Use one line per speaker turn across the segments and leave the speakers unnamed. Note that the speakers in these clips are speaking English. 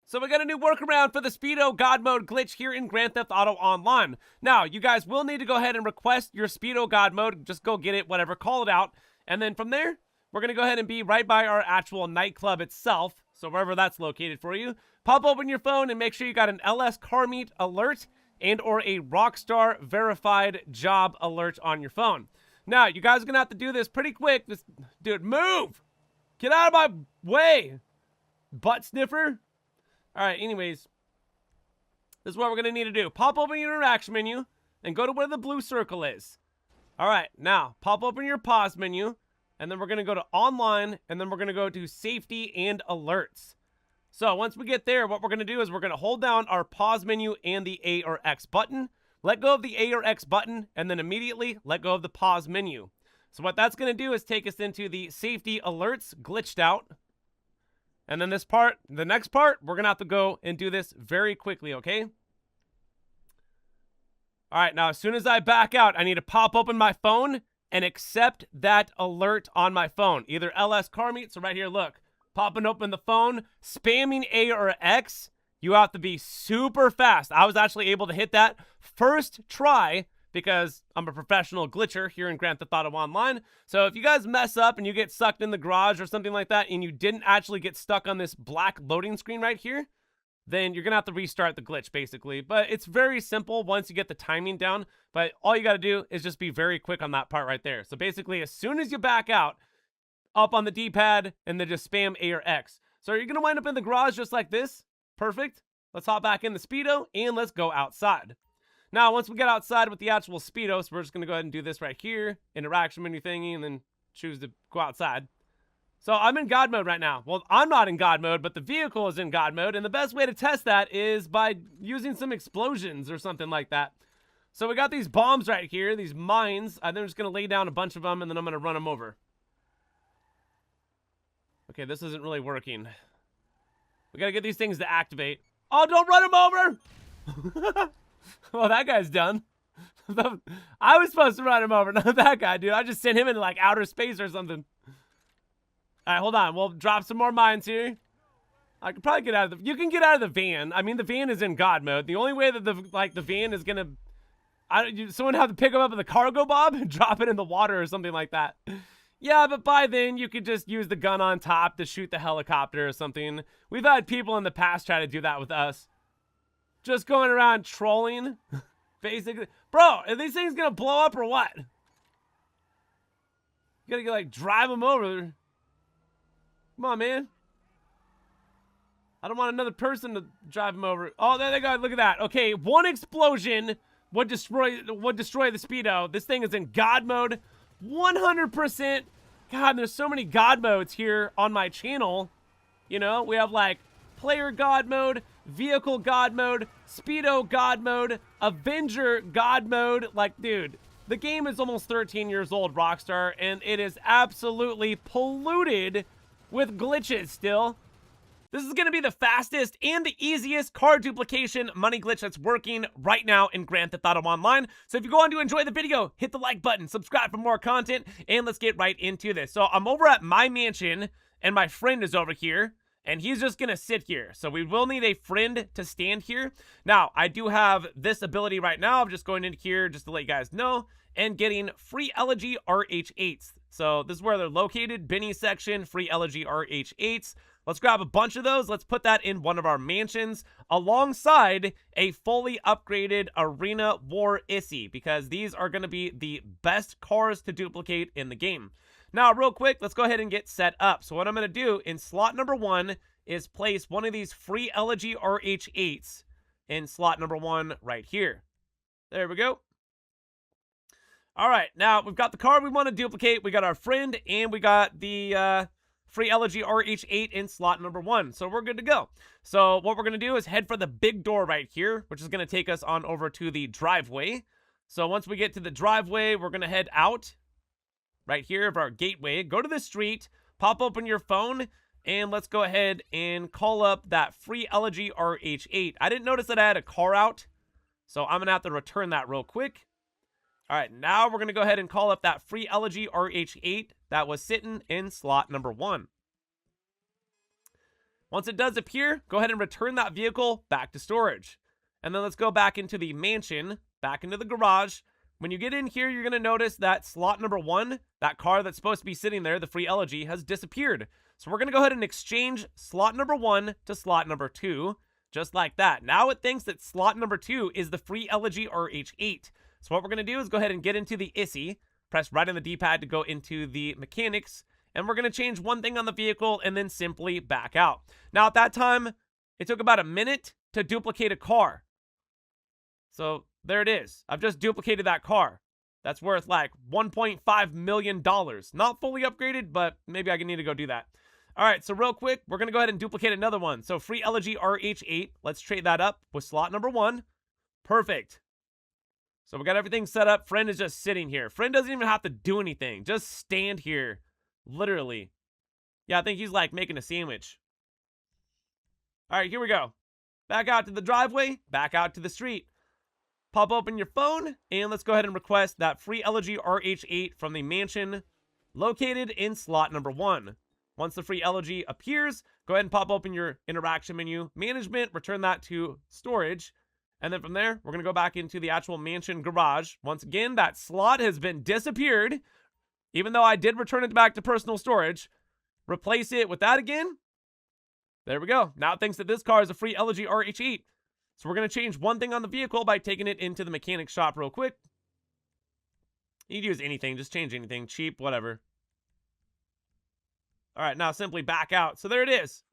So we got a new workaround for the Speedo God Mode glitch here in Grand Theft Auto Online. Now, you guys will need to go ahead and request your Speedo God Mode. Just go get it, whatever, call it out. And then from there, we're going to go ahead and be right by our actual nightclub itself. So wherever that's located for you. Pop open your phone and make sure you got an LS Car Meet alert and or a Rockstar verified job alert on your phone. Now, you guys are going to have to do this pretty quick. Dude, move! Get out of my way! Butt sniffer. All right, anyways, this is what we're going to need to do. Pop open your interaction menu and go to where the blue circle is. All right, now pop open your pause menu, and then we're going to go to online, and then we're going to go to safety and alerts. So once we get there, what we're going to do is we're going to hold down our pause menu and the A or X button, let go of the A or X button, and then immediately let go of the pause menu. So what that's going to do is take us into the safety alerts glitched out. And then this part, the next part, we're going to have to go and do this very quickly, okay? All right, now as soon as I back out, I need to pop open my phone and accept that alert on my phone. Either LS Car Meet, so right here, look. Popping open the phone, spamming A or X. You have to be super fast. I was actually able to hit that first try because I'm a professional glitcher here in Grand Theft Auto Online. So if you guys mess up and you get sucked in the garage or something like that and you didn't actually get stuck on this black loading screen right here, then you're going to have to restart the glitch basically. But it's very simple once you get the timing down. But all you got to do is just be very quick on that part right there. So basically as soon as you back out, up on the D-pad and then just spam A or X. So you're going to wind up in the garage just like this. Perfect. Let's hop back in the Speedo and let's go outside. Now, once we get outside with the actual Speedo, so we're just going to go ahead and do this right here, interaction menu thingy, and then choose to go outside. So I'm in God mode right now. Well, I'm not in God mode, but the vehicle is in God mode, and the best way to test that is by using some explosions or something like that. So we got these bombs right here, these mines. I'm just going to lay down a bunch of them, and then I'm going to run them over. Okay, this isn't really working. We got to get these things to activate. Oh, don't run them over! Well, that guy's done. I was supposed to run him over, not that guy, dude. I just sent him into, like, outer space or something. All right, hold on. We'll drop some more mines here. I could probably get out of the... You can get out of the van. I mean, the van is in God mode. The only way that the van is going to... someone have to pick him up in the cargo bob and drop it in the water or something like that. Yeah, but by then, you could just use the gun on top to shoot the helicopter or something. We've had people in the past try to do that with us. Just going around trolling, basically. Bro, are these things gonna blow up or what? You gotta get, like, drive them over. Come on, man. I don't want another person to drive them over. Oh, there they go. Look at that. Okay, one explosion would destroy the Speedo. This thing is in God mode. 100%. God, there's so many God modes here on my channel. You know, we have, like, player God mode, vehicle God mode, Speedo God mode, Avenger God mode. Like, dude, the game is almost 13 years old, Rockstar, and it is absolutely polluted with glitches still. This is going to be the fastest and the easiest car duplication money glitch that's working right now in Grand Theft Auto Online. So if you go on to enjoy the video, hit the like button, subscribe for more content, and let's get right into this. So I'm over at my mansion, and my friend is over here. And he's just going to sit here. So we will need a friend to stand here. Now, I do have this ability right now. I'm just going in here just to let you guys know. And getting free Elegy RH8s. So this is where they're located. Benny section, free Elegy RH8s. Let's grab a bunch of those. Let's put that in one of our mansions. Alongside a fully upgraded Arena War Issy. Because these are going to be the best cars to duplicate in the game. Now, real quick, let's go ahead and get set up. So what I'm going to do in slot number 1 is place one of these free Elegy RH8s in slot number 1 right here. There we go. All right, now we've got the car we want to duplicate. We got our friend, and we got the free Elegy RH8 in slot number 1. So we're good to go. So what we're going to do is head for the big door right here, which is going to take us on over to the driveway. So once we get to the driveway, we're going to head out. Right here of our gateway, go to the street, pop open your phone, and let's go ahead and call up that free Elegy RH8. I didn't notice that I had a car out, so I'm going to have to return that real quick. All right, now we're going to go ahead and call up that free Elegy RH8 that was sitting in slot number 1. Once it does appear, go ahead and return that vehicle back to storage. And then let's go back into the mansion, back into the garage. When you get in here, you're going to notice that slot number 1, that car that's supposed to be sitting there, the free elegy, has disappeared. So we're going to go ahead and exchange slot number 1 to slot number 2, just like that. Now it thinks that slot number 2 is the free elegy RH8. So what we're going to do is go ahead and get into the ISI, press right on the D-pad to go into the mechanics, and we're going to change one thing on the vehicle and then simply back out. Now at that time, it took about a minute to duplicate a car. So there it is. I've just duplicated that car. That's worth like $1.5 million. Not fully upgraded, but maybe I need to go do that. All right, so real quick, we're going to go ahead and duplicate another one. So free elegy RH8. Let's trade that up with slot number 1. Perfect. So we got everything set up. Friend is just sitting here. Friend doesn't even have to do anything. Just stand here. Literally. Yeah, I think he's like making a sandwich. All right, here we go. Back out to the driveway. Back out to the street. Pop open your phone, and let's go ahead and request that free elegy RH8 from the mansion located in slot number 1. Once the free elegy appears, go ahead and pop open your interaction menu, management, return that to storage, and then from there, we're going to go back into the actual mansion garage. Once again, that slot has been disappeared, even though I did return it back to personal storage. Replace it with that again. There we go. Now it thinks that this car is a free elegy RH8. So we're going to change one thing on the vehicle by taking it into the mechanic shop real quick. You can use anything. Just change anything. Cheap, whatever. All right, now simply back out. So there it is.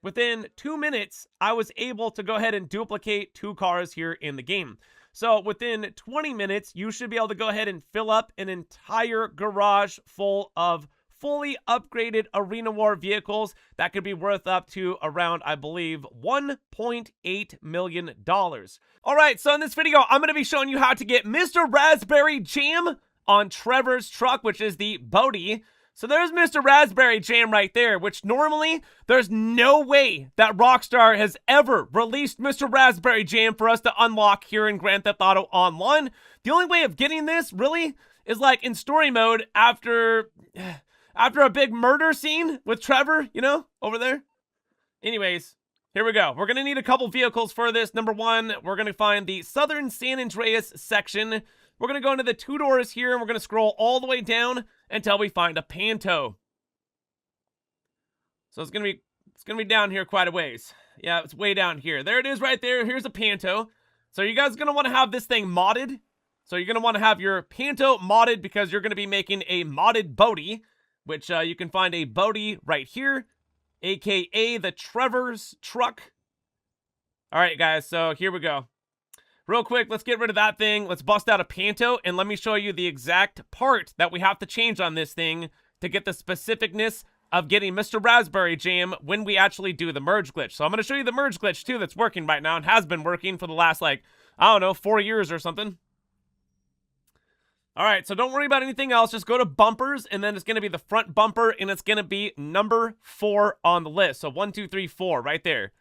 Within 2 minutes, I was able to go ahead and duplicate 2 cars here in the game. So within 20 minutes, you should be able to go ahead and fill up an entire garage full of fully upgraded Arena War vehicles that could be worth up to around, I believe, $1.8 million. All right, so in this video, I'm going to be showing you how to get Mr. Raspberry Jam on Trevor's truck, which is the Bodhi. So there's Mr. Raspberry Jam right there, which normally there's no way that Rockstar has ever released Mr. Raspberry Jam for us to unlock here in Grand Theft Auto Online. The only way of getting this really is like in story mode after a big murder scene with Trevor, you know, over there. Anyways, here we go. We're going to need a couple vehicles for this. Number 1, we're going to find the Southern San Andreas section. We're going to go into the 2 doors here, and we're going to scroll all the way down until we find a Panto. So it's going to be down here quite a ways. Yeah, it's way down here. There it is right there. Here's a Panto. So you guys are going to want to have this thing modded. So you're going to want to have your Panto modded because you're going to be making a modded Bodhi, which you can find a Bodhi right here, aka the Trevor's truck. All right, guys, so here we go. Real quick, let's get rid of that thing. Let's bust out a Panto, and let me show you the exact part that we have to change on this thing to get the specificness of getting Mr. Raspberry Jam when we actually do the merge glitch. So I'm going to show you the merge glitch, too, that's working right now and has been working for the last, like, I don't know, 4 years or something. All right, so don't worry about anything else. Just go to bumpers, and then it's going to be the front bumper, and it's going to be number 4 on the list. So 1, 2, 3, 4 right there.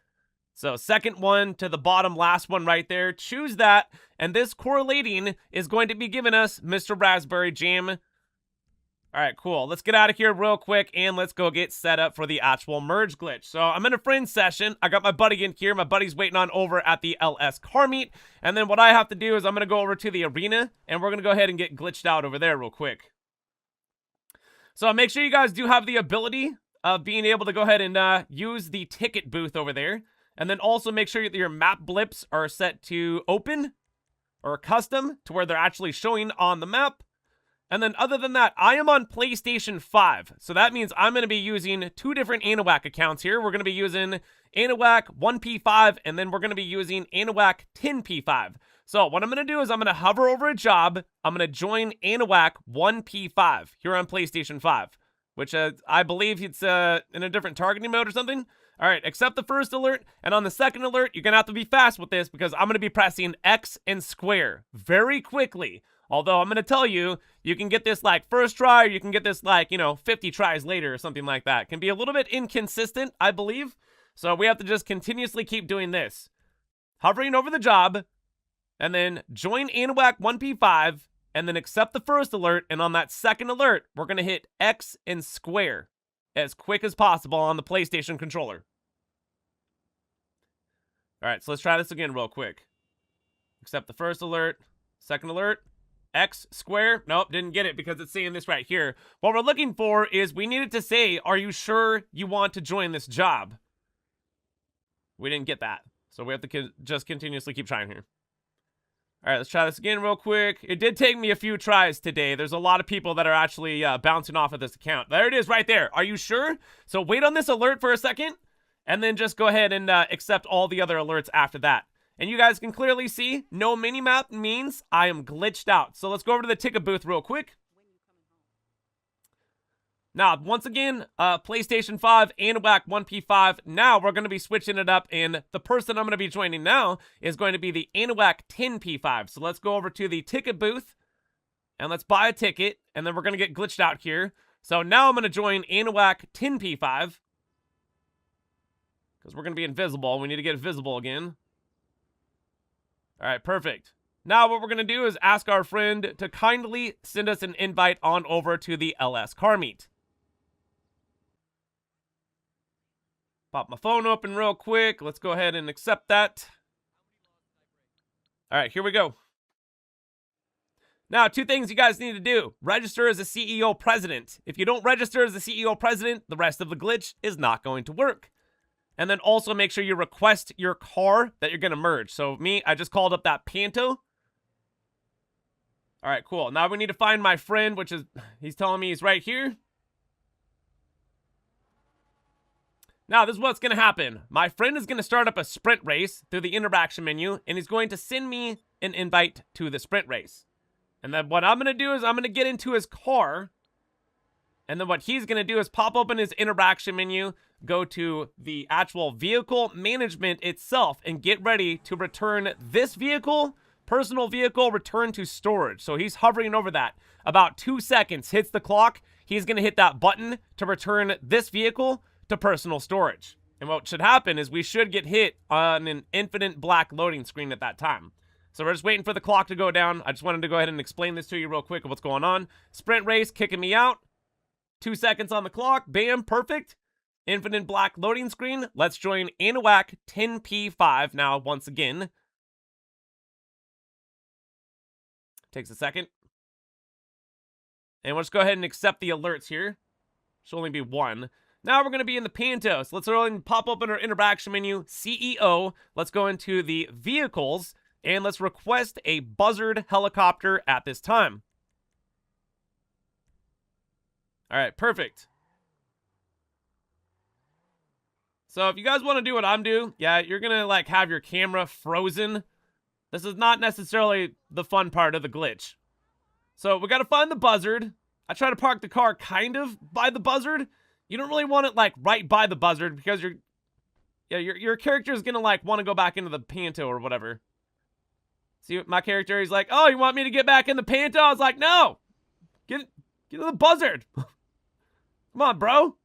So second one to the bottom, last one right there. Choose that, and this correlating is going to be giving us Mr. Raspberry Jam. All right, cool. Let's get out of here real quick, and let's go get set up for the actual merge glitch. So I'm in a friend session. I got my buddy in here. My buddy's waiting on over at the LS car meet. And then what I have to do is I'm going to go over to the arena, and we're going to go ahead and get glitched out over there real quick. So make sure you guys do have the ability of being able to go ahead and use the ticket booth over there. And then also make sure that your map blips are set to open or custom to where they're actually showing on the map. And then other than that, I am on PlayStation 5. So that means I'm going to be using 2 different Anahuac accounts here. We're going to be using Anahuac 1P5, and then we're going to be using Anahuac 10P5. So what I'm going to do is I'm going to hover over a job. I'm going to join Anahuac 1P5 here on PlayStation 5, which I believe it's in a different targeting mode or something. All right, accept the first alert, and on the second alert, you're going to have to be fast with this because I'm going to be pressing X and square very quickly. Although I'm going to tell you, you can get this like first try, or you can get this like, 50 tries later or something like that. It can be a little bit inconsistent, I believe. So we have to just continuously keep doing this. Hovering over the job, and then join Anahuac 1P5, and then accept the first alert, and on that second alert, we're going to hit X and square as quick as possible on the PlayStation controller. All right, so let's try this again real quick. Accept the first alert. Second alert. X square. Nope, didn't get it because it's saying this right here. What we're looking for is we needed to say, are you sure you want to join this job? We didn't get that. So we have to just continuously keep trying here. All right, let's try this again real quick. It did take me a few tries today. There's a lot of people that are actually bouncing off of this account. There it is right there. Are you sure? So wait on this alert for a second, and then just go ahead and accept all the other alerts after that. And you guys can clearly see no minimap means I am glitched out. So let's go over to the ticket booth real quick. Now, once again, PlayStation 5, Anahuac 1P5. Now, we're going to be switching it up, and the person I'm going to be joining now is going to be the Anahuac 10P5. So let's go over to the ticket booth, and let's buy a ticket, and then we're going to get glitched out here. So now I'm going to join Anahuac 10P5, because we're going to be invisible. We need to get visible again. All right, perfect. Now what we're going to do is ask our friend to kindly send us an invite on over to the LS car meet. Pop my phone open real quick. Let's go ahead and accept that. All right, here we go. Now, 2 things you guys need to do. Register as a CEO president. If you don't register as a CEO president, the rest of the glitch is not going to work. And then also make sure you request your car that you're going to merge. So me, I just called up that Panto. All right, cool. Now we need to find my friend, which is, he's telling me he's right here. Now, this is what's going to happen. My friend is going to start up a sprint race through the interaction menu, and he's going to send me an invite to the sprint race. And then what I'm going to do is I'm going to get into his car, and then what he's going to do is pop open his interaction menu, go to the actual vehicle management itself, and get ready to return this vehicle, personal vehicle, return to storage. So he's hovering over that. About 2 seconds, hits the clock. He's going to hit that button to return this vehicle to personal storage. And what should happen is we should get hit on an infinite black loading screen at that time. So we're just waiting for the clock to go down. I just wanted to go ahead and explain this to you real quick of what's going on. Sprint race kicking me out. 2 seconds on the clock. Bam, perfect. Infinite black loading screen. Let's join Anahuac 10P5 now once again. Takes a second. And we'll just go ahead and accept the alerts here. Should only be 1. Now we're going to be in the Panto. So let's go ahead and pop open our interaction menu, CEO. Let's go into the vehicles, and let's request a buzzard helicopter at this time. All right, perfect. So if you guys want to do what I'm doing, yeah, you're going to like have your camera frozen. This is not necessarily the fun part of the glitch. So we got to find the buzzard. I try to park the car kind of by the buzzard. You don't really want it like right by the buzzard because your character is gonna like want to go back into the Panto or whatever. See my character, he's like, oh, you want me to get back in the Panto? I was like, no, get to the buzzard. Come on, bro.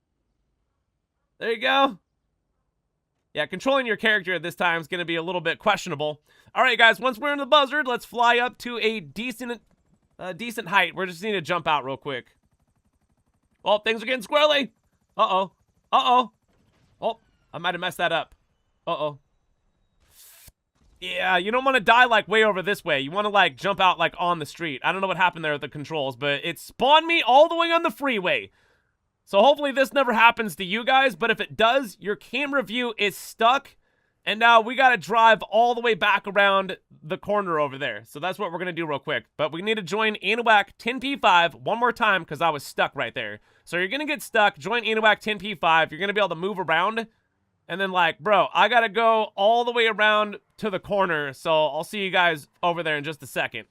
There you go. Yeah, controlling your character at this time is gonna be a little bit questionable. All right, guys, once we're in the buzzard, let's fly up to a decent height. We just need to jump out real quick. Oh, things are getting squirrely. Uh-oh. Uh-oh. Oh, I might have messed that up. Uh-oh. Yeah, you don't want to die, like, way over this way. You want to, like, jump out, like, on the street. I don't know what happened there with the controls, but it spawned me all the way on the freeway. So hopefully this never happens to you guys, but if it does, your camera view is stuck, and now we got to drive all the way back around the corner over there. So that's what we're going to do real quick. But we need to join Anahuac 10P5 one more time because I was stuck right there. So you're going to get stuck, join Anahuac 10P5. You're going to be able to move around. And then like, bro, I got to go all the way around to the corner. So I'll see you guys over there in just a second.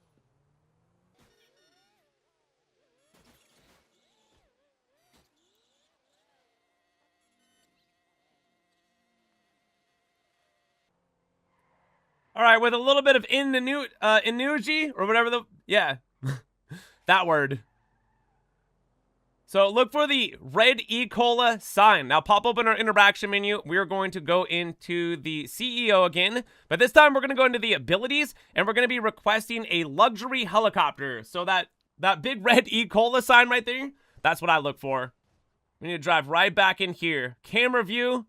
All right, with a little bit of inuji or whatever the, yeah, that word. So look for the red E-Cola sign. Now pop open our interaction menu. We are going to go into the CEO again, but this time we're going to go into the abilities and we're going to be requesting a luxury helicopter. So that big red E-Cola sign right there, that's what I look for. We need to drive right back in here. Camera view,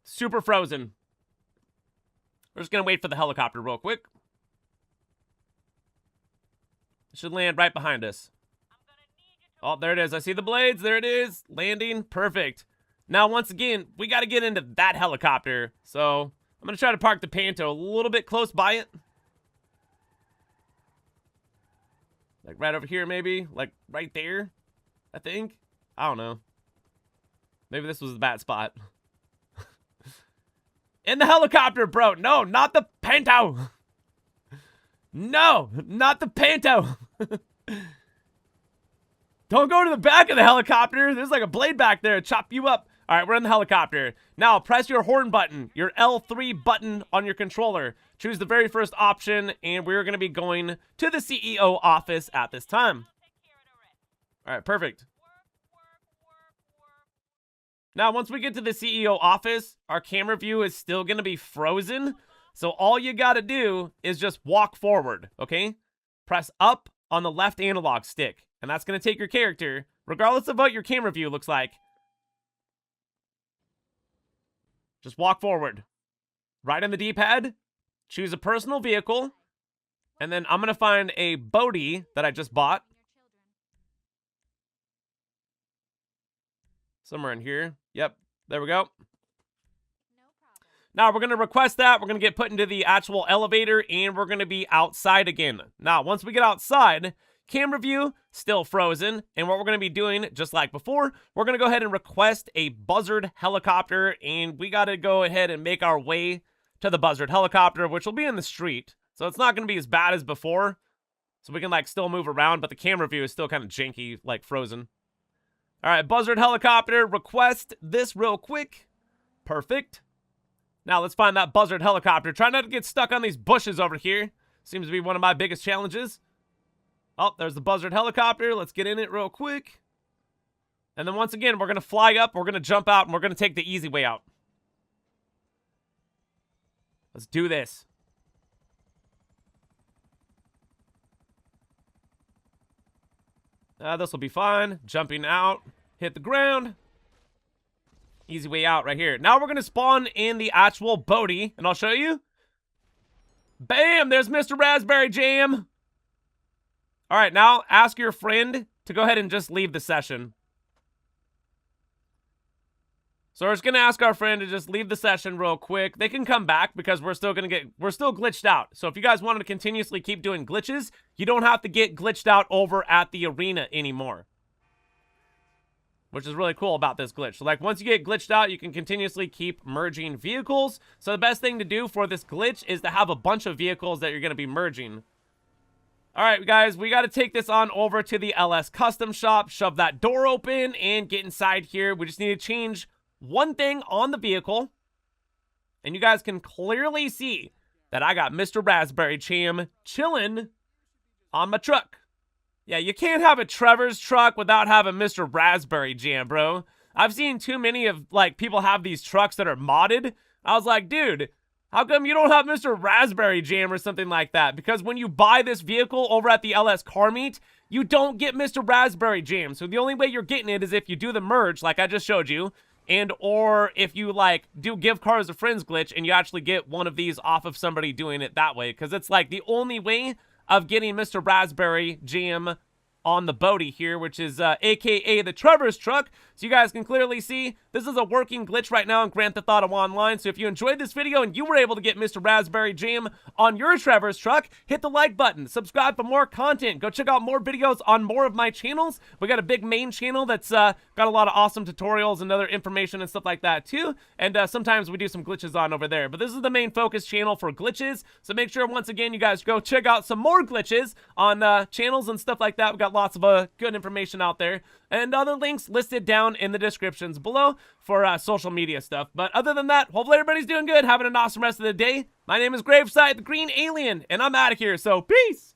super frozen. We're just gonna wait for the helicopter real quick. It should land right behind us. Oh, there it is. I see the blades. There it is. Landing. Perfect. Now, once again, we got to get into that helicopter. So, I'm going to try to park the Panto a little bit close by it. Like right over here, maybe. Like right there, I think. I don't know. Maybe this was the bad spot. In the helicopter, bro. No, not the Panto. No, not the Panto. Don't go to the back of the helicopter. There's like a blade back there to chop you up. All right, we're in the helicopter. Now, press your horn button, your L3 button on your controller. Choose the very first option, and we're going to be going to the CEO office at this time. All right, perfect. Now, once we get to the CEO office, our camera view is still going to be frozen. So all you got to do is just walk forward, okay? Press up on the left analog stick, and that's going to take your character, regardless of what your camera view looks like. Just walk forward. Right on the D-pad, choose a personal vehicle, and then I'm going to find a Bodhi that I just bought. Somewhere in here. Yep, there we go. Now, we're going to request that. We're going to get put into the actual elevator, and we're going to be outside again. Now, once we get outside, camera view, still frozen. And what we're going to be doing, just like before, we're going to go ahead and request a buzzard helicopter, and we got to go ahead and make our way to the buzzard helicopter, which will be in the street. So it's not going to be as bad as before. So we can, like, still move around, but the camera view is still kind of janky, like frozen. All right, buzzard helicopter, request this real quick. Perfect. Now, let's find that buzzard helicopter. Try not to get stuck on these bushes over here. Seems to be one of my biggest challenges. Oh, there's the buzzard helicopter. Let's get in it real quick. And then once again, we're going to fly up, we're going to jump out, and we're going to take the easy way out. Let's do this. This will be fine. Jumping out. Hit the ground. Easy way out right here. Now we're going to spawn in the actual Bodhi, and I'll show you. Bam! There's Mr. Raspberry Jam. All right, now ask your friend to go ahead and just leave the session. So we're just going to ask our friend to just leave the session real quick. They can come back because we're still glitched out. So if you guys wanted to continuously keep doing glitches, you don't have to get glitched out over at the arena anymore. Which is really cool about this glitch. So, like, once you get glitched out, you can continuously keep merging vehicles. So the best thing to do for this glitch is to have a bunch of vehicles that you're going to be merging. All right, guys, we got to take this on over to the LS Custom Shop, shove that door open, and get inside here. We just need to change one thing on the vehicle. And you guys can clearly see that I got Mr. Raspberry Jam chilling on my truck. Yeah, you can't have a Trevor's truck without having Mr. Raspberry Jam, bro. I've seen too many of, like, people have these trucks that are modded. I was like, dude, how come you don't have Mr. Raspberry Jam or something like that? Because when you buy this vehicle over at the LS Car Meet, you don't get Mr. Raspberry Jam. So the only way you're getting it is if you do the merge, like I just showed you, and or if you, like, do give cars a friends glitch and you actually get one of these off of somebody doing it that way. Because it's, like, the only way of getting Mr. Raspberry Jam on the Bodhi here, which is aka the Trevor's truck. So you guys can clearly see this is a working glitch right now in Grand Theft Auto Online. So if you enjoyed this video and you were able to get Mr. Raspberry Jam on your Trevor's truck, hit the like button, subscribe for more content, go check out more videos on more of my channels. We got a big main channel that's got a lot of awesome tutorials and other information and stuff like that too, and sometimes we do some glitches on over there, but this is the main focus channel for glitches. So make sure once again you guys go check out some more glitches on channels and stuff like that. We got lots of good information out there, and other links listed down in the descriptions below for social media stuff. But other than that, hopefully everybody's doing good, having an awesome rest of the day. My name is GRAVESIGHT, the Green Alien, and I'm out of here, so peace!